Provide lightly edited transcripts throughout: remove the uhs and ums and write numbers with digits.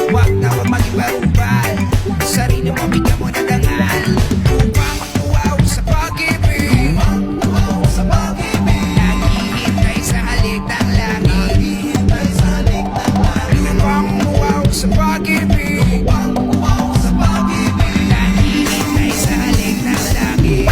Huwag na huwag mag-ibarubal, sarili mo bigyan mo na dangal. Upang matuwaw sa pag-ibig, naghihintay sa halik ng langit. Upang matuwaw sa pag-ibig, naghihintay sa halik ng langit.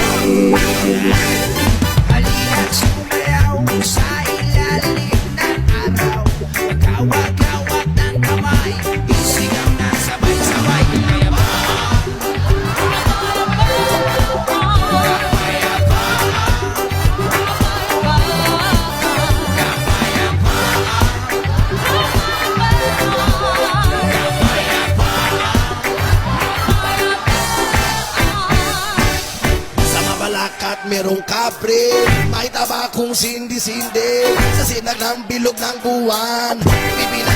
Halina't sumayaw sa ilalim ng araw, magkawag-hawak ng kamay, isigaw na sabay-sabay. Sa Mabalacat merong kapre, may tabakong sindi-sindi, sa sinag ng bilog ng buwan, bibilang